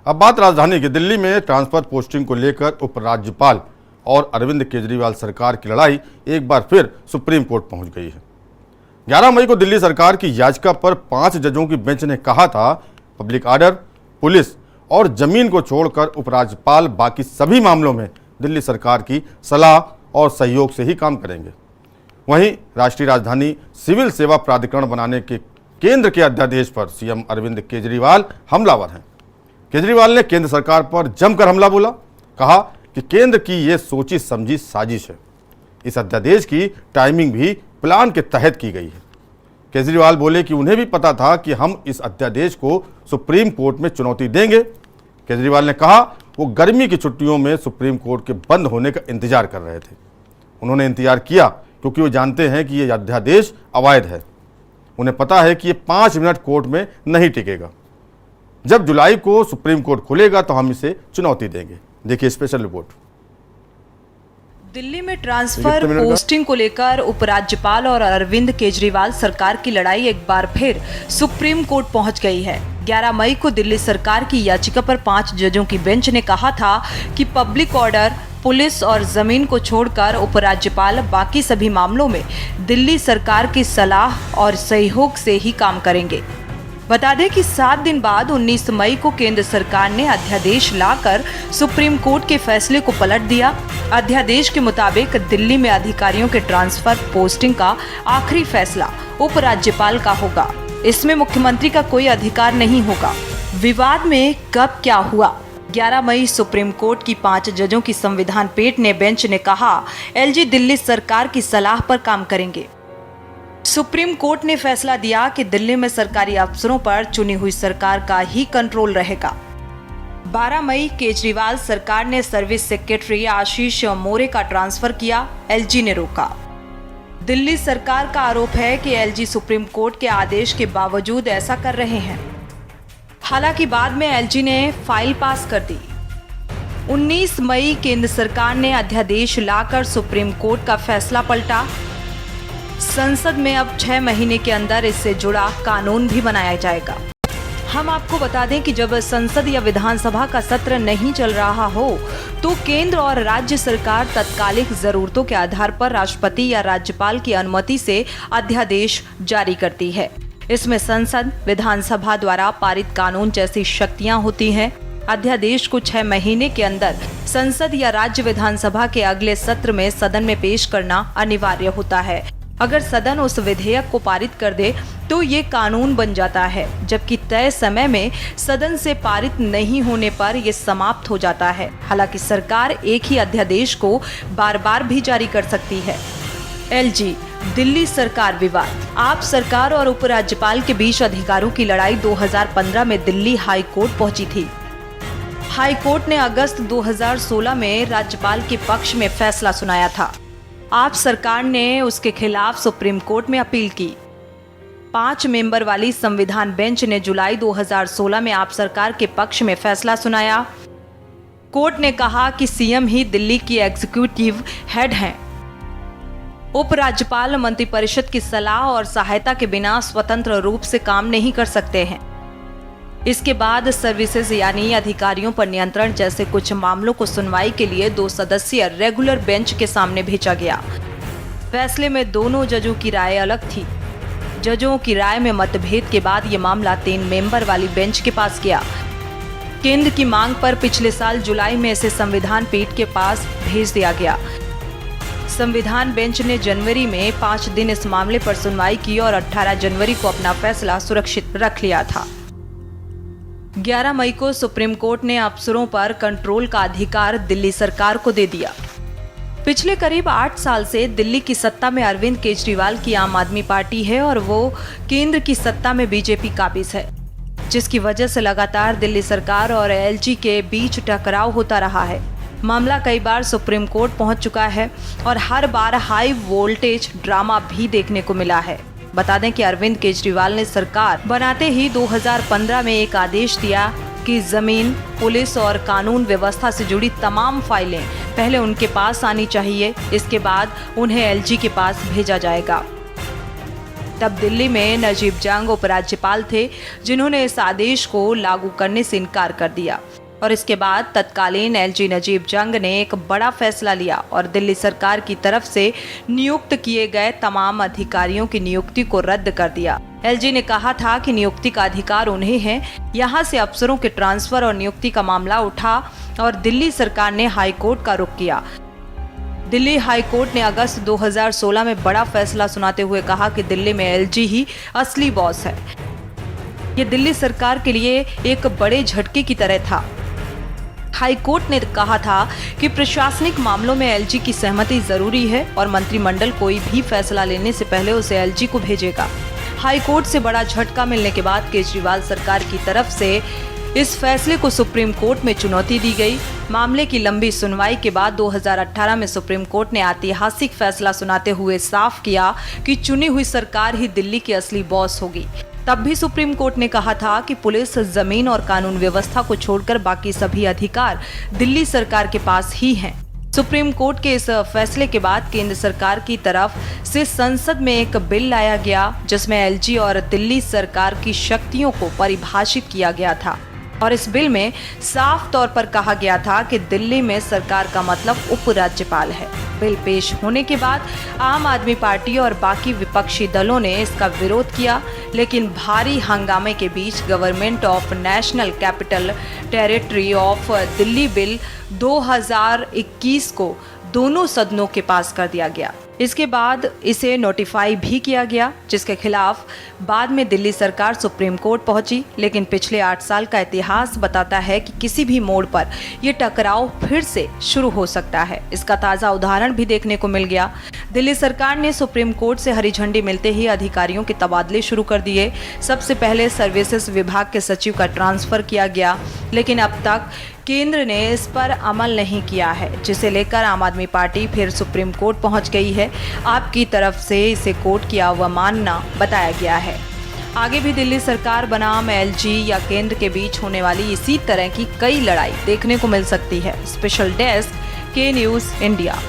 अब बात राजधानी की। दिल्ली में ट्रांसफर पोस्टिंग को लेकर उपराज्यपाल और अरविंद केजरीवाल सरकार की लड़ाई एक बार फिर सुप्रीम कोर्ट पहुंच गई है। 11 मई को दिल्ली सरकार की याचिका पर 5 जजों की बेंच ने कहा था, पब्लिक ऑर्डर, पुलिस और जमीन को छोड़कर उपराज्यपाल बाकी सभी मामलों में दिल्ली सरकार की सलाह और सहयोग से ही काम करेंगे। वहीं राष्ट्रीय राजधानी सिविल सेवा प्राधिकरण बनाने के केंद्र के अध्यादेश पर सीएम अरविंद केजरीवाल हमलावर हैं। केजरीवाल ने केंद्र सरकार पर जमकर हमला बोला, कहा कि केंद्र की ये सोची समझी साजिश है। इस अध्यादेश की टाइमिंग भी प्लान के तहत की गई है। केजरीवाल बोले कि उन्हें भी पता था कि हम इस अध्यादेश को सुप्रीम कोर्ट में चुनौती देंगे। केजरीवाल ने कहा वो गर्मी की छुट्टियों में सुप्रीम कोर्ट के बंद होने का इंतजार कर रहे थे। उन्होंने इंतजार किया क्योंकि वो जानते हैं कि ये अध्यादेश अवैध है। उन्हें पता है कि ये 5 मिनट कोर्ट में नहीं टिकेगा। जब जुलाई को सुप्रीम कोर्ट खुलेगा तो हम इसे चुनौती देंगे। देखिए स्पेशल रिपोर्ट। दिल्ली में ट्रांसफर पोस्टिंग को लेकर उपराज्यपाल और अरविंद केजरीवाल सरकार की लड़ाई एक बार फिर सुप्रीम कोर्ट पहुंच गई है। 11 मई को दिल्ली सरकार की याचिका पर 5 जजों की बेंच ने कहा था कि पब्लिक ऑर्डर, पुलिस और जमीन को छोड़कर उपराज्यपाल बाकी सभी मामलों में दिल्ली सरकार की सलाह और सहयोग से ही काम करेंगे। बता दें कि 7 दिन बाद 19 मई को केंद्र सरकार ने अध्यादेश लाकर सुप्रीम कोर्ट के फैसले को पलट दिया। अध्यादेश के मुताबिक दिल्ली में अधिकारियों के ट्रांसफर पोस्टिंग का आखिरी फैसला उपराज्यपाल का होगा। इसमें मुख्यमंत्री का कोई अधिकार नहीं होगा। विवाद में कब क्या हुआ? 11 मई सुप्रीम कोर्ट की 5 जजों की संविधान पीठ ने बेंच ने कहा, एलजी दिल्ली सरकार की सलाह पर काम करेंगे। सुप्रीम कोर्ट ने फैसला दिया कि दिल्ली में सरकारी अफसरों पर चुनी हुई सरकार का ही कंट्रोल रहेगा। 12 मई केजरीवाल सरकार ने सर्विस सेक्रेटरी आशीष मोरे का ट्रांसफर किया, एलजी ने रोका। दिल्ली सरकार का आरोप है कि एलजी सुप्रीम कोर्ट के आदेश के बावजूद ऐसा कर रहे हैं। हालांकि बाद में एलजी ने फाइल पास कर दी। 19 मई केंद्र सरकार ने अध्यादेश लाकर सुप्रीम कोर्ट का फैसला पलटा। संसद में अब 6 महीने के अंदर इससे जुड़ा कानून भी बनाया जाएगा। हम आपको बता दें कि जब संसद या विधानसभा का सत्र नहीं चल रहा हो तो केंद्र और राज्य सरकार तत्कालिक जरूरतों के आधार पर राष्ट्रपति या राज्यपाल की अनुमति से अध्यादेश जारी करती है। इसमें संसद, विधानसभा द्वारा पारित कानून जैसी शक्तियां होती हैं। अध्यादेश को 6 महीने के अंदर संसद या राज्य विधानसभा के अगले सत्र में सदन में पेश करना अनिवार्य होता है। अगर सदन उस विधेयक को पारित कर दे तो ये कानून बन जाता है, जबकि तय समय में सदन से पारित नहीं होने पर यह समाप्त हो जाता है। हालांकि सरकार एक ही अध्यादेश को बार बार भी जारी कर सकती है। एलजी दिल्ली सरकार विवाद। आप सरकार और उपराज्यपाल के बीच अधिकारों की लड़ाई 2015 में दिल्ली हाई कोर्ट पहुंची थी। हाई कोर्ट ने अगस्त 2016 में राज्यपाल के पक्ष में फैसला सुनाया था। आप सरकार ने उसके खिलाफ सुप्रीम कोर्ट में अपील की। 5 मेंबर वाली संविधान बेंच ने जुलाई 2016 में आप सरकार के पक्ष में फैसला सुनाया। कोर्ट ने कहा कि सीएम ही दिल्ली की एग्जीक्यूटिव हेड हैं। उपराज्यपाल मंत्रिपरिषद की सलाह और सहायता के बिना स्वतंत्र रूप से काम नहीं कर सकते हैं। इसके बाद सर्विसेज यानी अधिकारियों पर नियंत्रण जैसे कुछ मामलों को सुनवाई के लिए 2 सदस्यीय रेगुलर बेंच के सामने भेजा गया। फैसले में दोनों जजों की राय अलग थी। जजों की राय में मतभेद के बाद ये मामला 3 मेंबर वाली बेंच के पास गया। केंद्र की मांग पर पिछले साल जुलाई में इसे संविधान पीठ के पास भेज दिया गया। संविधान बेंच ने जनवरी में 5 दिन इस मामले पर सुनवाई की और 18 जनवरी को अपना फैसला सुरक्षित रख लिया था। 11 मई को सुप्रीम कोर्ट ने अफसरों पर कंट्रोल का अधिकार दिल्ली सरकार को दे दिया। पिछले करीब 8 साल से दिल्ली की सत्ता में अरविंद केजरीवाल की आम आदमी पार्टी है और वो केंद्र की सत्ता में बीजेपी काबिज है, जिसकी वजह से लगातार दिल्ली सरकार और एलजी के बीच टकराव होता रहा है। मामला कई बार सुप्रीम कोर्ट पहुंच चुका है और हर बार हाई वोल्टेज ड्रामा भी देखने को मिला है। बता दें कि अरविंद केजरीवाल ने सरकार बनाते ही 2015 में एक आदेश दिया कि जमीन, पुलिस और कानून व्यवस्था से जुड़ी तमाम फाइलें पहले उनके पास आनी चाहिए, इसके बाद उन्हें एलजी के पास भेजा जाएगा। तब दिल्ली में नजीब जंग उपराज्यपाल थे, जिन्होंने इस आदेश को लागू करने से इनकार कर दिया और इसके बाद तत्कालीन एलजी नजीब जंग ने एक बड़ा फैसला लिया और दिल्ली सरकार की तरफ से नियुक्त किए गए तमाम अधिकारियों की नियुक्ति को रद्द कर दिया। एलजी ने कहा था कि नियुक्ति का अधिकार उन्हें है। यहाँ से अफसरों के ट्रांसफर और नियुक्ति का मामला उठा और दिल्ली सरकार ने हाई कोर्ट का रुख किया। दिल्ली हाई कोर्ट ने अगस्त 2016 में बड़ा फैसला सुनाते हुए कहा कि दिल्ली में एलजी ही असली बॉस है। ये दिल्ली सरकार के लिए एक बड़े झटके की तरह था। हाई कोर्ट ने कहा था कि प्रशासनिक मामलों में एलजी की सहमति जरूरी है और मंत्रिमंडल कोई भी फैसला लेने से पहले उसे एलजी को भेजेगा। हाई कोर्ट से बड़ा झटका मिलने के बाद केजरीवाल सरकार की तरफ से इस फैसले को सुप्रीम कोर्ट में चुनौती दी गई। मामले की लंबी सुनवाई के बाद 2018 में सुप्रीम कोर्ट ने ऐतिहासिक फैसला सुनाते हुए साफ किया कि चुनी हुई सरकार ही दिल्ली की असली बॉस होगी। तब भी सुप्रीम कोर्ट ने कहा था कि पुलिस, जमीन और कानून व्यवस्था को छोड़कर बाकी सभी अधिकार दिल्ली सरकार के पास ही हैं। सुप्रीम कोर्ट के इस फैसले के बाद केंद्र सरकार की तरफ से संसद में एक बिल लाया गया, जिसमें एलजी और दिल्ली सरकार की शक्तियों को परिभाषित किया गया था और इस बिल में साफ तौर पर कहा गया था कि दिल्ली में सरकार का मतलब उपराज्यपाल है। बिल पेश होने के बाद आम आदमी पार्टी और बाकी विपक्षी दलों ने इसका विरोध किया, लेकिन भारी हंगामे के बीच Government of National Capital Territory of Delhi Bill 2021 को दोनों सदनों के पास कर दिया गया। इसके बाद इसे नोटिफाई भी किया गया, जिसके खिलाफ बाद में दिल्ली सरकार सुप्रीम कोर्ट पहुंची। लेकिन पिछले 8 साल का इतिहास बताता है कि किसी भी मोड़ पर यह टकराव फिर से शुरू हो सकता है। इसका ताज़ा उदाहरण भी देखने को मिल गया। दिल्ली सरकार ने सुप्रीम कोर्ट से हरी झंडी मिलते ही अधिकारियों के तबादले शुरू कर दिए। सबसे पहले सर्विसेज विभाग के सचिव का ट्रांसफर किया गया, लेकिन अब तक केंद्र ने इस पर अमल नहीं किया है, जिसे लेकर आम आदमी पार्टी फिर सुप्रीम कोर्ट पहुंच गई है। आपकी तरफ से इसे कोर्ट की अवमानना बताया गया है। आगे भी दिल्ली सरकार बनाम एलजी या केंद्र के बीच होने वाली इसी तरह की कई लड़ाई देखने को मिल सकती है। स्पेशल डेस्क, के न्यूज़ इंडिया।